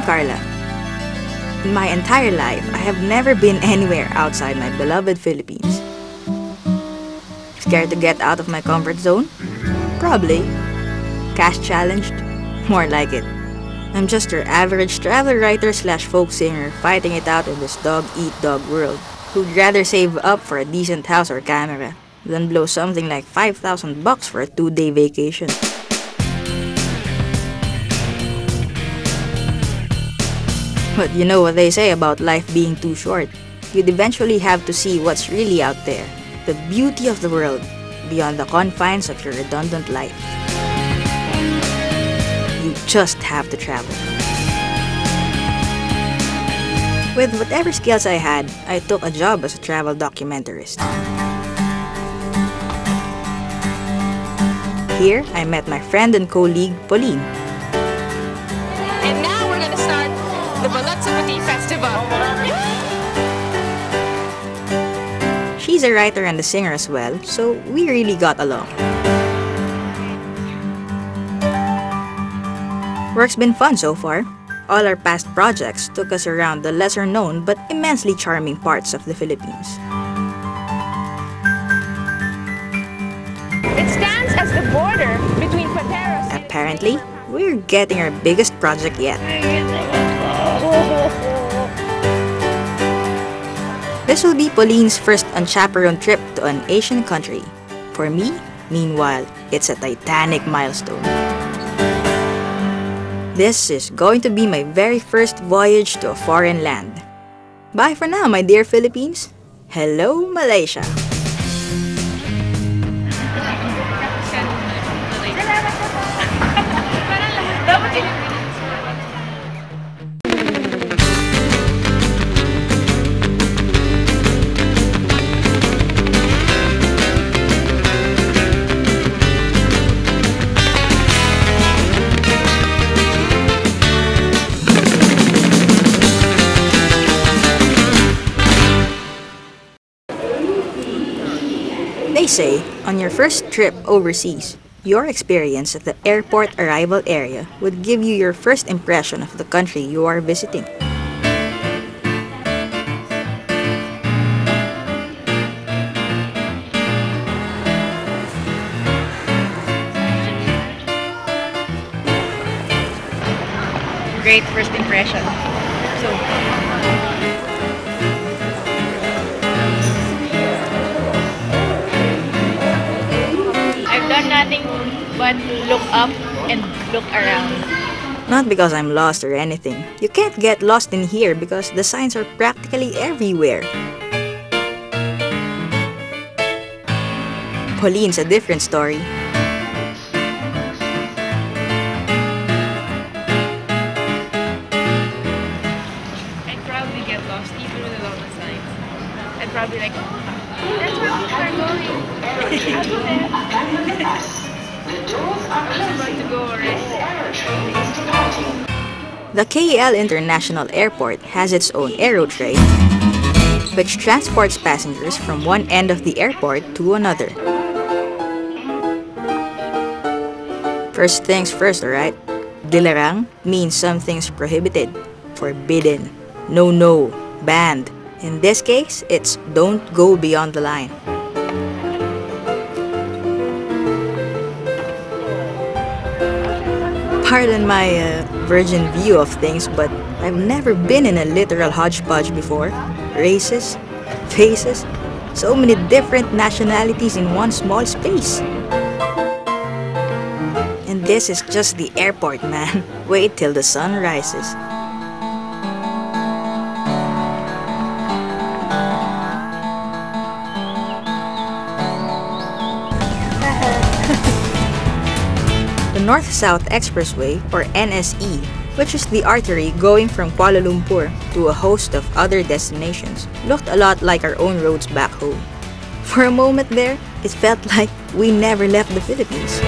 Carla. In my entire life, I have never been anywhere outside my beloved Philippines. Scared to get out of my comfort zone? Probably. Cash challenged? More like it. I'm just your average travel writer slash folk singer fighting it out in this dog-eat-dog world, who'd rather save up for a decent house or camera than blow something like 5,000 bucks for a 2-day vacation. But you know what they say about life being too short. You'd eventually have to see what's really out there, the beauty of the world, beyond the confines of your redundant life. You just have to travel. With whatever skills I had, I took a job as a travel documentarist. Here, I met my friend and colleague, Pauline. And now we're gonna start the Balotsubuti Festival. She's a writer and a singer as well, so we really got along. Work's been fun so far. All our past projects took us around the lesser-known but immensely charming parts of the Philippines. It stands as the border between Pateros and... Apparently, we're getting our biggest project yet. This will be Pauline's first unchaperoned trip to an Asian country. For me, meanwhile, it's a titanic milestone. This is going to be my very first voyage to a foreign land. Bye for now, my dear Philippines. Hello, Malaysia. They say, on your first trip overseas, your experience at the airport arrival area would give you your first impression of the country you are visiting. Great first impression. I've done nothing but look up and look around. Not because I'm lost or anything. You can't get lost in here because the signs are practically everywhere. Pauline's a different story. I'd probably get lost even with a lot of signs. I'd probably like, that's where we're going. I'll go there. I'm about to go already. The KL International Airport has its own aerotrain, which transports passengers from one end of the airport to another. First things first, alright? Dilarang means something's prohibited, forbidden, no, banned. In this case, it's don't go beyond the line. Pardon my virgin view of things, but I've never been in a literal hodgepodge before. Races, faces, so many different nationalities in one small space. And this is just the airport, man. Wait till the sun rises. The North-South Expressway, or NSE, which is the artery going from Kuala Lumpur to a host of other destinations, looked a lot like our own roads back home. For a moment there, it felt like we never left the Philippines.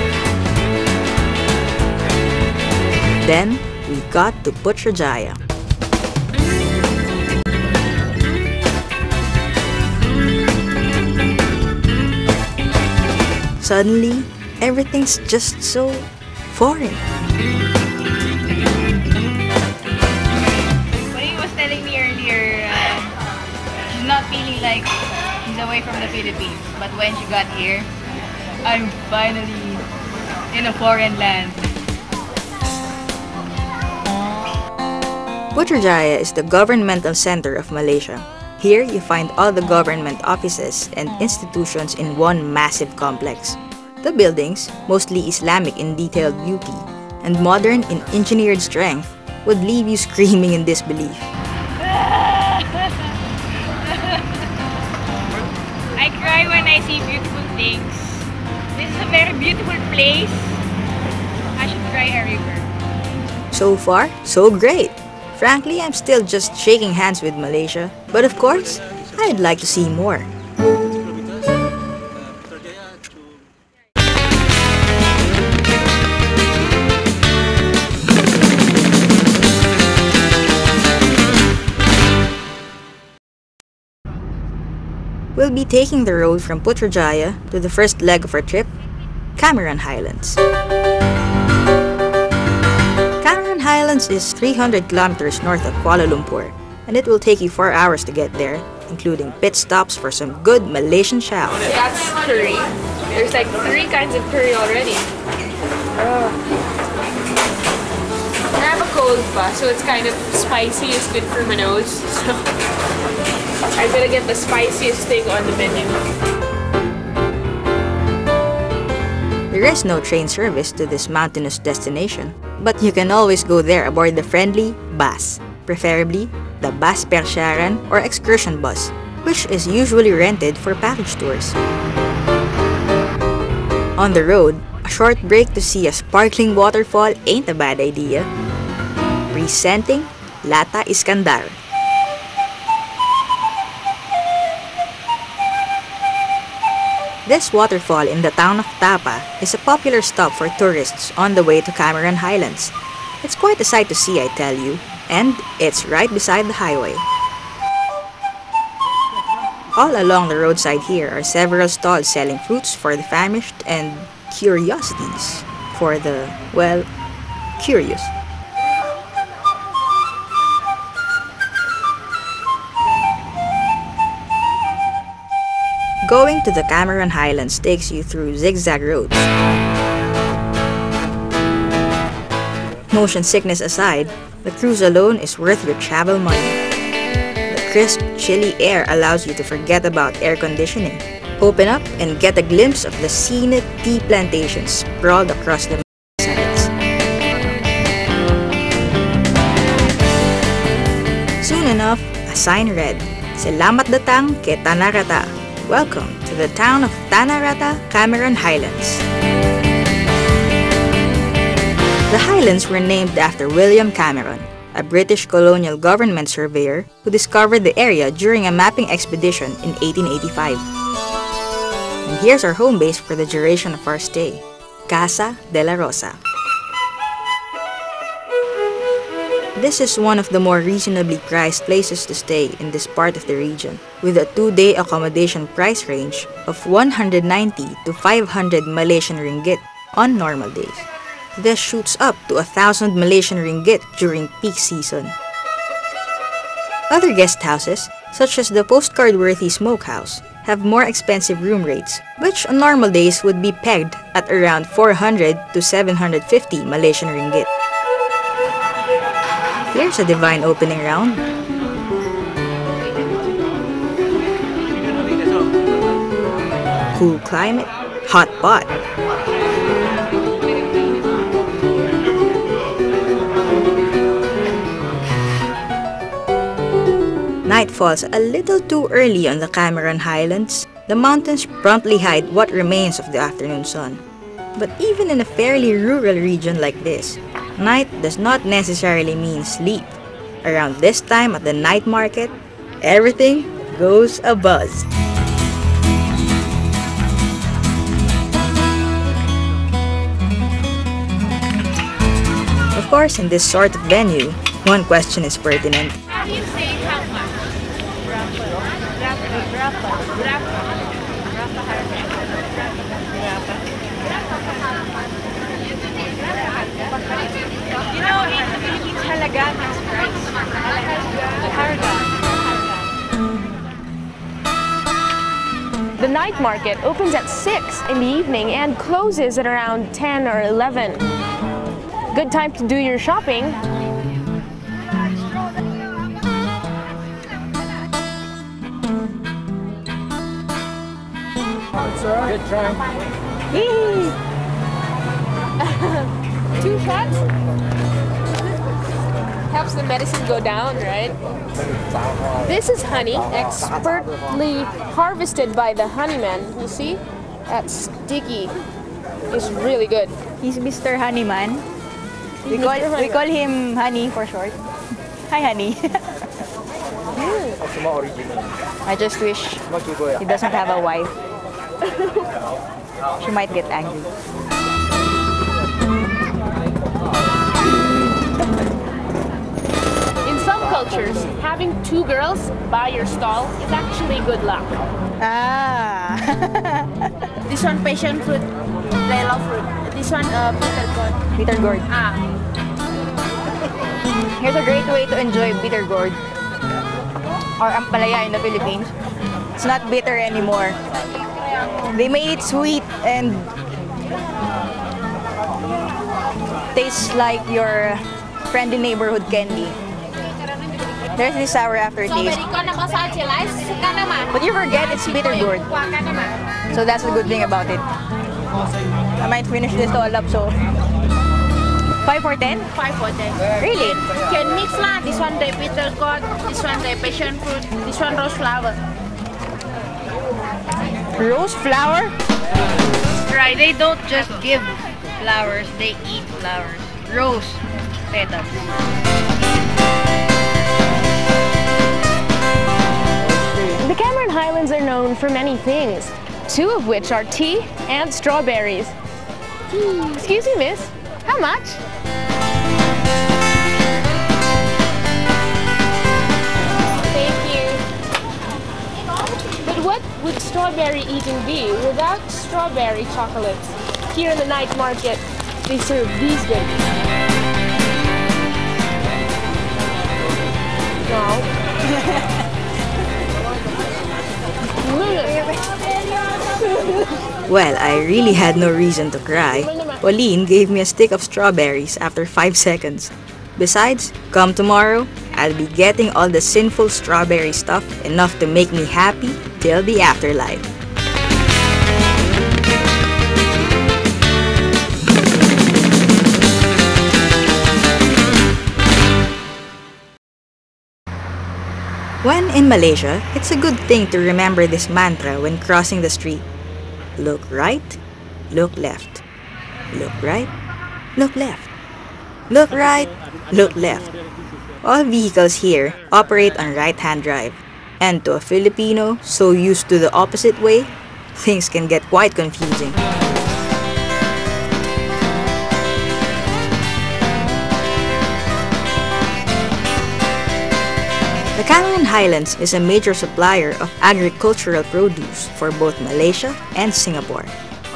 Then, we got to Putrajaya. Suddenly, everything's just so foreign. away from the Philippines, but when she got here, I'm finally in a foreign land. Putrajaya is the governmental center of Malaysia. Here, you find all the government offices and institutions in one massive complex. The buildings, mostly Islamic in detailed beauty and modern in engineered strength, would leave you screaming in disbelief. I cry when I see beautiful things. This is a very beautiful place. I should cry everywhere. So far, so great! Frankly, I'm still just shaking hands with Malaysia, but of course, I'd like to see more. We'll be taking the road from Putrajaya to the first leg of our trip, Cameron Highlands. Cameron Highlands is 300 kilometers north of Kuala Lumpur, and it will take you 4 hours to get there, including pit stops for some good Malaysian chow. That's curry. There's like 3 kinds of curry already. I have a cold pa, so it's kind of spicy. It's good for my nose. So I'm gonna get the spiciest thing on the menu. There is no train service to this mountainous destination, but you can always go there aboard the friendly bus, preferably the bus Persyaran or excursion bus, which is usually rented for package tours. On the road, a short break to see a sparkling waterfall ain't a bad idea. Presenting Lata Iskandar. This waterfall in the town of Tapa is a popular stop for tourists on the way to Cameron Highlands. It's quite a sight to see, I tell you, and it's right beside the highway. All along the roadside here are several stalls selling fruits for the famished and curiosities for the, well, curious. Going to the Cameron Highlands takes you through zigzag roads. Motion sickness aside, the cruise alone is worth your travel money. The crisp, chilly air allows you to forget about air conditioning. Open up and get a glimpse of the scenic tea plantations sprawled across the sides. Soon enough, a sign read, "Selamat datang ke Tanah Rata." Welcome to the town of Tanah Rata, Cameron Highlands. The Highlands were named after William Cameron, a British colonial government surveyor who discovered the area during a mapping expedition in 1885. And here's our home base for the duration of our stay, Casa de la Rosa. This is one of the more reasonably priced places to stay in this part of the region, with a 2-day accommodation price range of 190 to 500 Malaysian ringgit on normal days. This shoots up to 1,000 Malaysian ringgit during peak season. Other guest houses, such as the postcard-worthy smokehouse, have more expensive room rates, which on normal days would be pegged at around 400 to 750 Malaysian ringgit. Here's a divine opening round. Cool climate, hot pot. Night falls a little too early on the Cameron Highlands. The mountains promptly hide what remains of the afternoon sun. But even in a fairly rural region like this, night does not necessarily mean sleep. Around this time at the night market, everything goes abuzz. Of course, in this sort of venue, one question is pertinent. How do you say how much? You know, in the Philippines, halaga means price. Halaga. night market opens at 6 in the evening and closes at around 10 or 11. Good time to do your shopping. Good try. Two shots? Helps the medicine go down, right? This is honey, expertly harvested by the honeyman. You see? That's sticky. It's really good. He's Mr. Honeyman. We call him Honey for short. Hi, Honey. I just wish he doesn't have a wife. She might get angry. In some cultures, having two girls by your stall is actually good luck. Ah. This one passion fruit, yellow fruit. This one bitter gourd. Bitter gourd. Ah, Here's a great way to enjoy bitter gourd or ampalaya in the Philippines. It's not bitter anymore. They made it sweet and tastes like your friendly neighborhood candy. There's this sour aftertaste. But you forget it's bitter gourd. So that's the good thing about it. I might finish this all up, so 5 for 10? 5 for 10. Really? Can mix lah. This one the bitter gourd, this one the passion fruit, this one rose flower. Rose flower? Right, they don't just give flowers, they eat flowers. Rose petals. The Cameron Highlands are known for many things, two of which are tea and strawberries. Excuse me, miss. How much? Thank you. But what would strawberry eating be without strawberry chocolates? Here in the night market, they serve these goodies. No. Well, I really had no reason to cry. Pauline gave me a stick of strawberries after 5 seconds. Besides, come tomorrow, I'll be getting all the sinful strawberry stuff enough to make me happy till the afterlife. When in Malaysia, it's a good thing to remember this mantra when crossing the street. Look right, look left. Look right, look left. Look right, look left. All vehicles here operate on right-hand drive. And to a Filipino so used to the opposite way, things can get quite confusing. The Cameron Highlands is a major supplier of agricultural produce for both Malaysia and Singapore.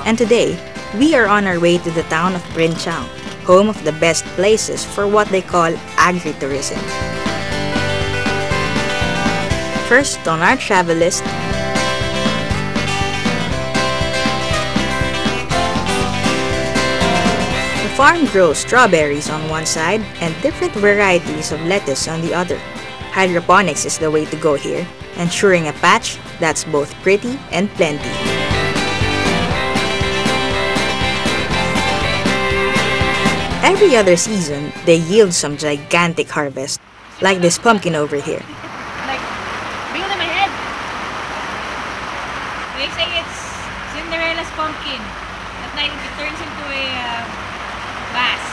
And today, we are on our way to the town of Brinchang, home of the best places for what they call agri-tourism. First on our travel list, the farm grows strawberries on one side and different varieties of lettuce on the other. Hydroponics is the way to go here, ensuring a patch that's both pretty and plenty. Every other season, they yield some gigantic harvest, like this pumpkin over here. Like, bigger than my head. They say it's Cinderella's pumpkin. At night it turns into a vase.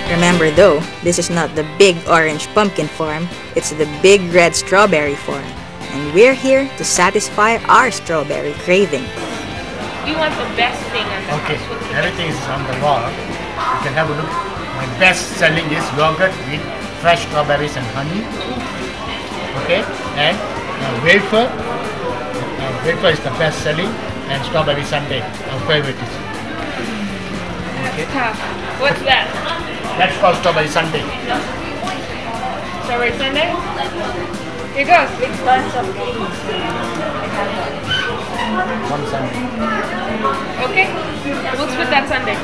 Remember though, this is not the big orange pumpkin farm, it's the big red strawberry farm. And we're here to satisfy our strawberry craving. We want the best thing on the Okay, house. everything is on the wall. You can have a look. My best selling is yogurt with fresh strawberries and honey. Okay, and wafer. Wafer is the best selling, and strawberry sundae. Our favorite is. What's that? That's called strawberry sundae. Strawberry sundae? Here goes. One Sunday. Okay. We'll split that Sunday.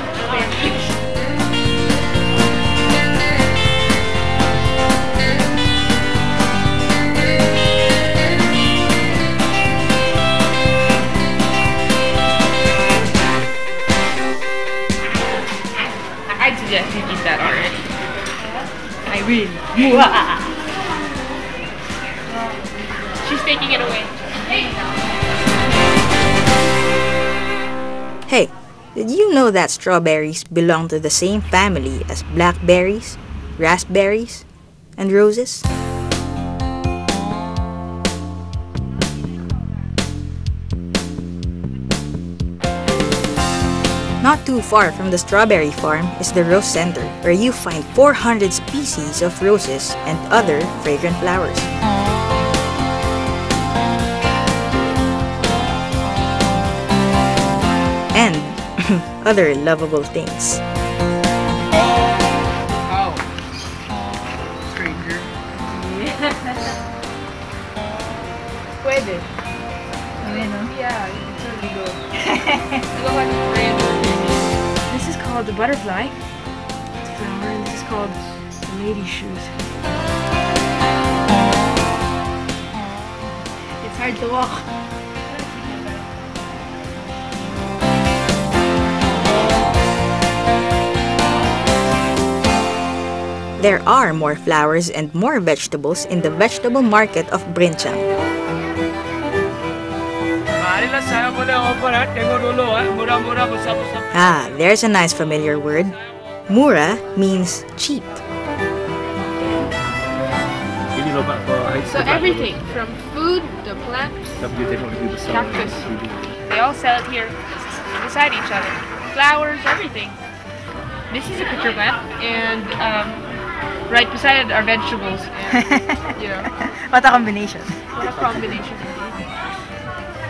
I'd suggest you eat that already. I will. She's taking it away. Hey, did you know that strawberries belong to the same family as blackberries, raspberries, and roses? Not too far from the strawberry farm is the Rose Center, where you find 400 species of roses and other fragrant flowers. And other lovable things. Oh. Stranger. Puede. Yeah, you can totally go. You look like a stranger. This is called the butterfly. It's a flower, and this is called the lady's shoes. It's hard to walk. There are more flowers and more vegetables in the vegetable market of Brinchang. Ah, there's a nice familiar word. Mura means cheap. So everything from food to plants, cactus, they all sell it here beside each other. Flowers, everything. This is a picture plant, and right beside it are vegetables. And, you know, What a combination. what a combination indeed.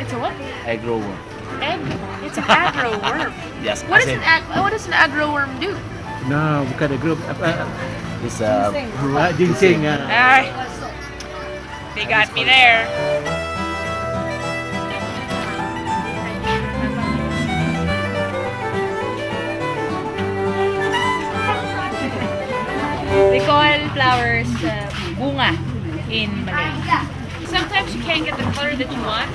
It's a what? Agro worm. Egg. It's an agro worm. Yes. What does an agro worm do? No, bukan agro. It's ginseng. Ah, they got me there. We call flowers bunga in Malay. Sometimes you can't get the color that you want,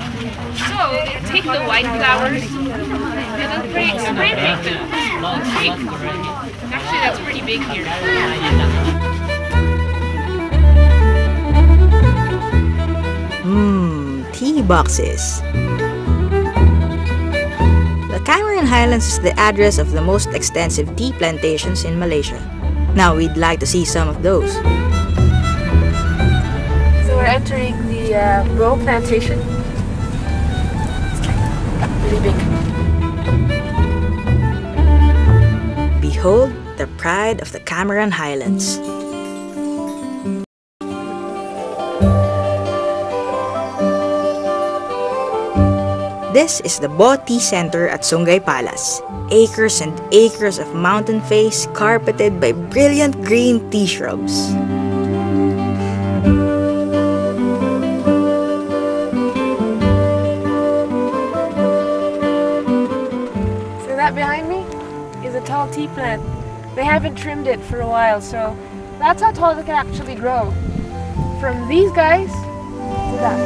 so they take the white flowers and they'll spray paint them on pink. Actually, that's pretty big here. Tea boxes. The Cameron Highlands is the address of the most extensive tea plantations in Malaysia. Now we'd like to see some of those. So we're entering the Roe plantation. Really big. Behold the pride of the Cameron Highlands. This is the Bo Tea Center at Sungai Palace. Acres and acres of mountain face carpeted by brilliant green tea shrubs. So that behind me is a tall tea plant. They haven't trimmed it for a while, so that's how tall it can actually grow. From these guys to that.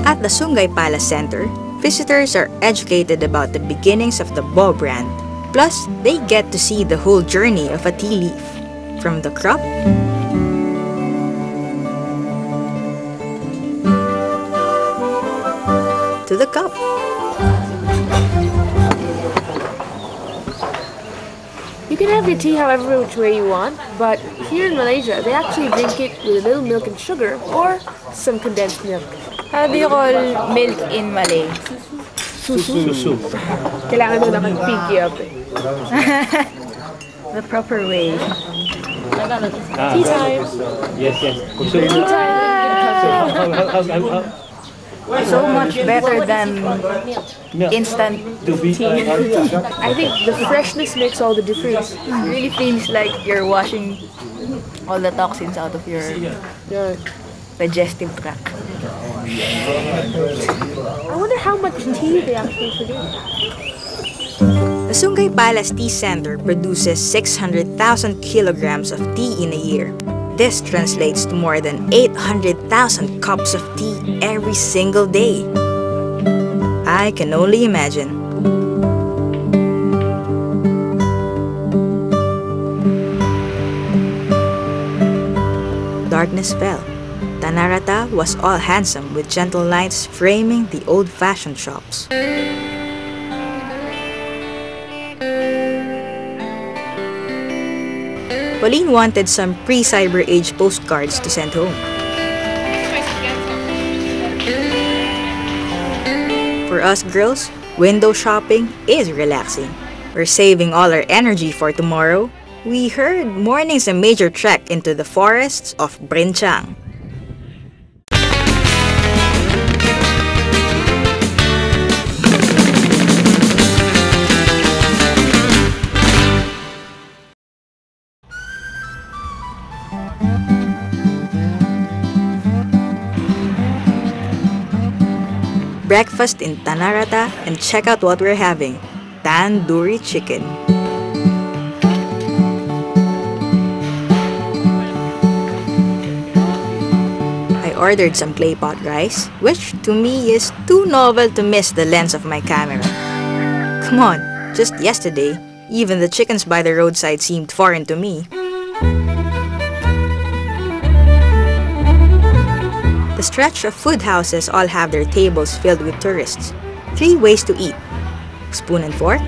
At the Sungai Palace Center, visitors are educated about the beginnings of the Bo brand. Plus, they get to see the whole journey of a tea leaf, from the crop to the cup. You can have your tea however which way you want, but here in Malaysia, they actually drink it with a little milk and sugar or some condensed milk. How do you call milk in Malay? Susu. Kailangan mo naman pinky up eh. The proper way. Tea time! Yes. Tea time! So much better than instant tea. I think the freshness makes all the difference. It really feels like you're washing all the toxins out of your digestive tract. I wonder how much tea they actually produce. The Sungay Palace Tea Center produces 600,000 kilograms of tea in a year. This translates to more than 800,000 cups of tea every single day. I can only imagine. Darkness fell. Tanarata was all handsome with gentle lights framing the old-fashioned shops. Pauline wanted some pre-cyber age postcards to send home. For us girls, window shopping is relaxing. We're saving all our energy for tomorrow. We heard morning's a major trek into the forests of Brinchang. Breakfast in Tanarata and check out what we're having. Tandoori chicken. I ordered some clay pot rice, which to me is too novel to miss the lens of my camera. Come on, just yesterday, even the chickens by the roadside seemed foreign to me. The stretch of food houses all have their tables filled with tourists. 3 ways to eat: spoon and fork,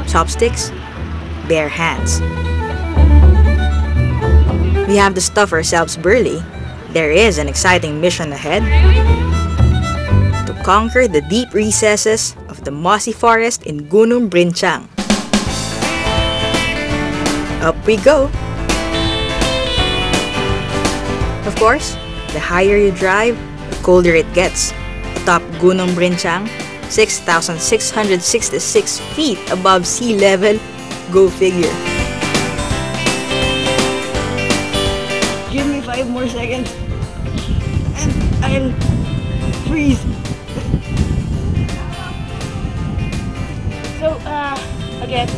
chopsticks, bare hands. We have to stuff ourselves burly. There is an exciting mission ahead: to conquer the deep recesses of the mossy forest in Gunung Brinchang. Up we go! Of course, the higher you drive, the colder it gets. Atop Gunung Brinchang, 6,666 feet above sea level. Go figure. Give me 5 more seconds and I'll freeze. So, again,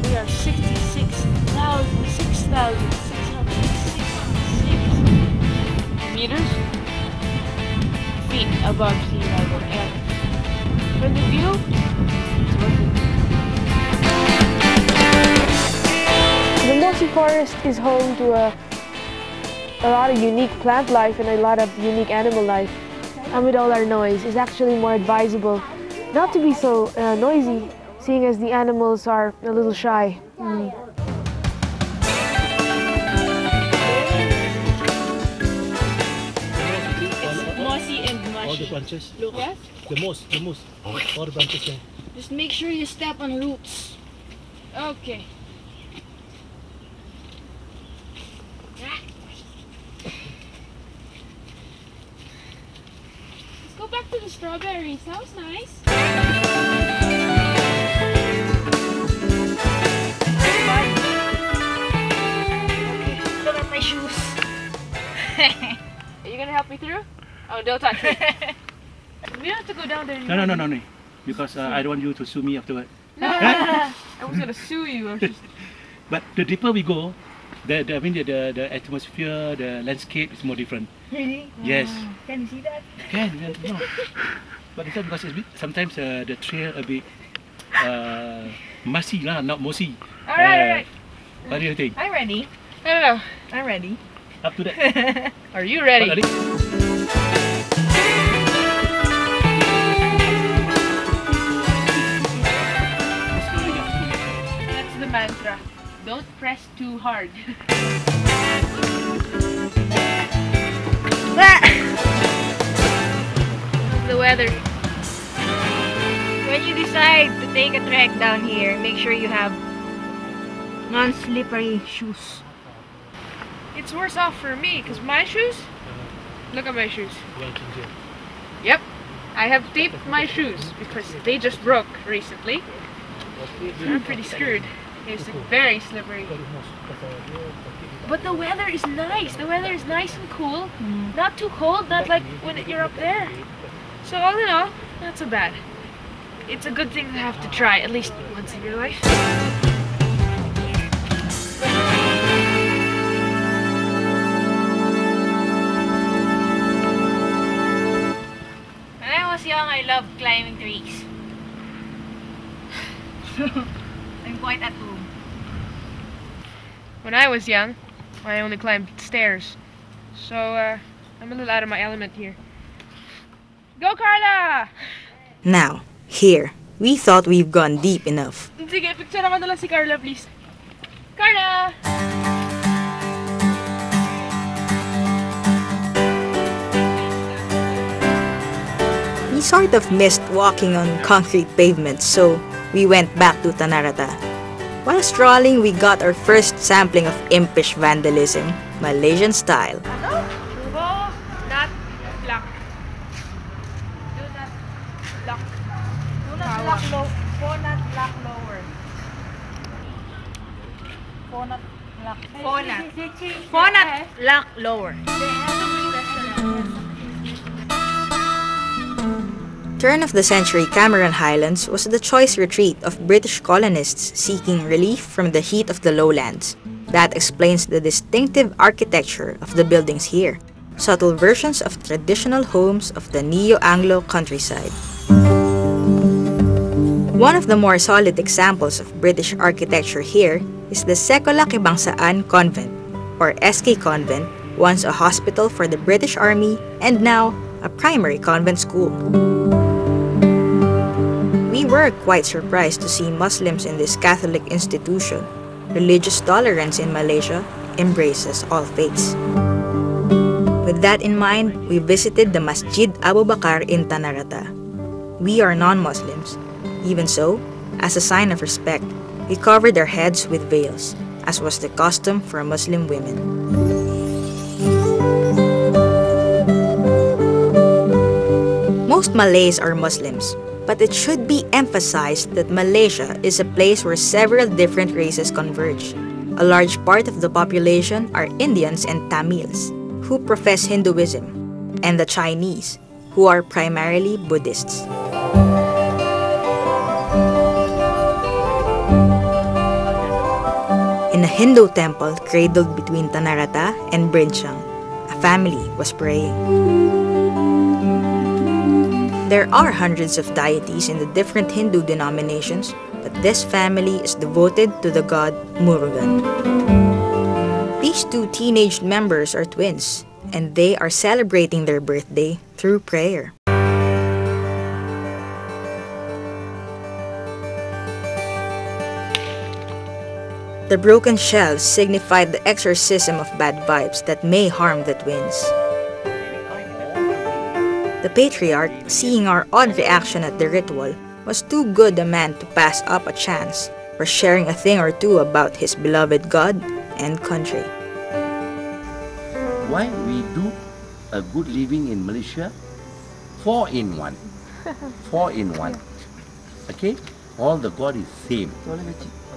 we are 6,666 meters, feet above sea level, and for the view, it's worth it. The mossy forest is home to a lot of unique plant life and a lot of unique animal life. And with all our noise, it's actually more advisable not to be so noisy, seeing as the animals are a little shy. All the branches. Yes? The most. All the branches there. Just make sure you step on roots. Okay. Let's go back to the strawberries. That was nice. Look at my shoes. Are you gonna help me through? Oh, don't touch me. We don't have to go down there anymore. No. Because I don't want you to sue me afterward. No. I was gonna sue you. I was just... But the deeper we go, the atmosphere, the landscape is more different. Really? Yes. Can you see that? Can no. But it's because it's sometimes the trail a bit mossy lah, not mossy. Alright. What do you think? I'm ready. I don't know. I'm ready. Up to that. Are you ready? That's the mantra. Don't press too hard. The weather. When you decide to take a trek down here, make sure you have non-slippery shoes. It's worse off for me because my shoes. Look at my shoes. Yep, I have taped my shoes because they just broke recently. So I'm pretty screwed. It's very slippery. But the weather is nice. The weather is nice and cool. Not too cold, not like when you're up there. So all in all, not so bad. It's a good thing to have to try at least once in your life. When I was young, I loved climbing trees. I'm quite at home. When I was young, I only climbed stairs. So, I'm a little out of my element here. Go, Carla! Now, here, we thought we've gone deep enough. Sige, picture naman na lang si Carla, please. Carla! We sort of missed walking on concrete pavements, so we went back to Tanarata. While strolling, we got our first sampling of impish vandalism, Malaysian style. Not lock. Do not lock. Do not lock low. For not lock lower. For not lock. For not lock lower. Turn of the century Cameron Highlands was the choice retreat of British colonists seeking relief from the heat of the lowlands. That explains the distinctive architecture of the buildings here, subtle versions of traditional homes of the Neo-Anglo countryside. One of the more solid examples of British architecture here is the Sekolah Kebangsaan Convent, or SK Convent, once a hospital for the British Army and now a primary convent school. We were quite surprised to see Muslims in this Catholic institution. Religious tolerance in Malaysia embraces all faiths. With that in mind, we visited the Masjid Abu Bakar in Tanarata. We are non-Muslims. Even so, as a sign of respect, we covered our heads with veils, as was the custom for Muslim women. Most Malays are Muslims, but it should be emphasized that Malaysia is a place where several different races converge. A large part of the population are Indians and Tamils, who profess Hinduism, and the Chinese, who are primarily Buddhists. In a Hindu temple cradled between Tanarata and Brinchang, a family was praying. There are hundreds of deities in the different Hindu denominations, but this family is devoted to the god Murugan. These two teenage members are twins, and they are celebrating their birthday through prayer. The broken shells signified the exorcism of bad vibes that may harm the twins. The patriarch, seeing our odd reaction at the ritual, was too good a man to pass up a chance for sharing a thing or two about his beloved God and country. Why we do a good living in Malaysia? 4 in 1. 4 in 1. Okay? All the God is same.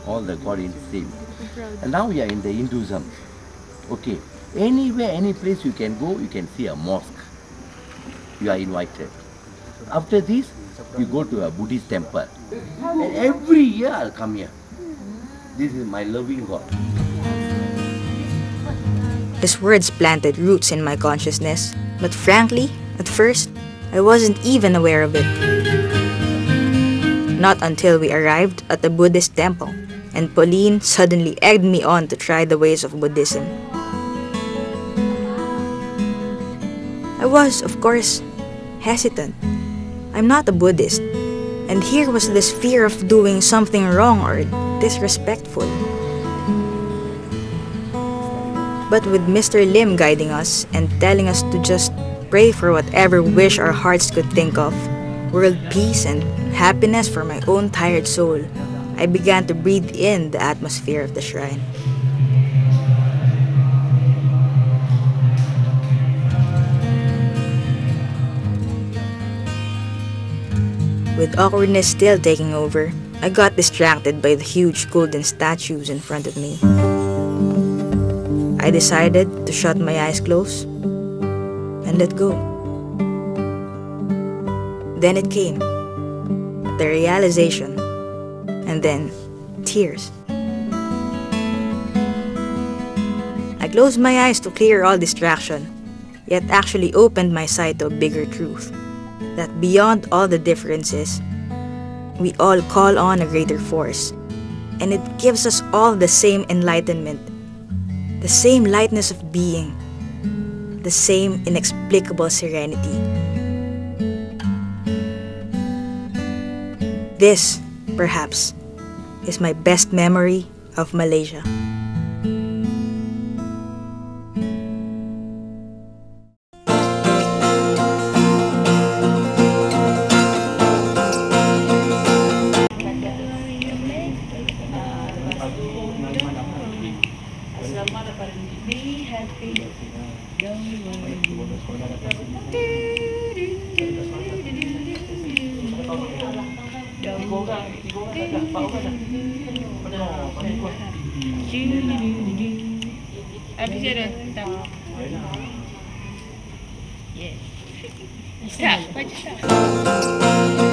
All the God is same. And now we are in the Hinduism. Okay. Anywhere, any place you can go, you can see a mosque. You are invited. After this, you go to a Buddhist temple. And every year I'll come here. This is my loving God. His words planted roots in my consciousness, but frankly, at first, I wasn't even aware of it. Not until we arrived at the Buddhist temple, and Pauline suddenly egged me on to try the ways of Buddhism. I was, of course, hesitant. I'm not a Buddhist, and here was this fear of doing something wrong or disrespectful. But with Mr. Lim guiding us and telling us to just pray for whatever wish our hearts could think of, world peace and happiness for my own tired soul, I began to breathe in the atmosphere of the shrine. With awkwardness still taking over, I got distracted by the huge golden statues in front of me. I decided to shut my eyes close and let go. Then it came, the realization, and then tears. I closed my eyes to clear all distraction, yet actually opened my sight to a bigger truth, that beyond all the differences, we all call on a greater force, and it gives us all the same enlightenment, the same lightness of being, the same inexplicable serenity. This, perhaps, is my best memory of Malaysia. Habis dia dah stop. Yeah. Stop. Baca stop.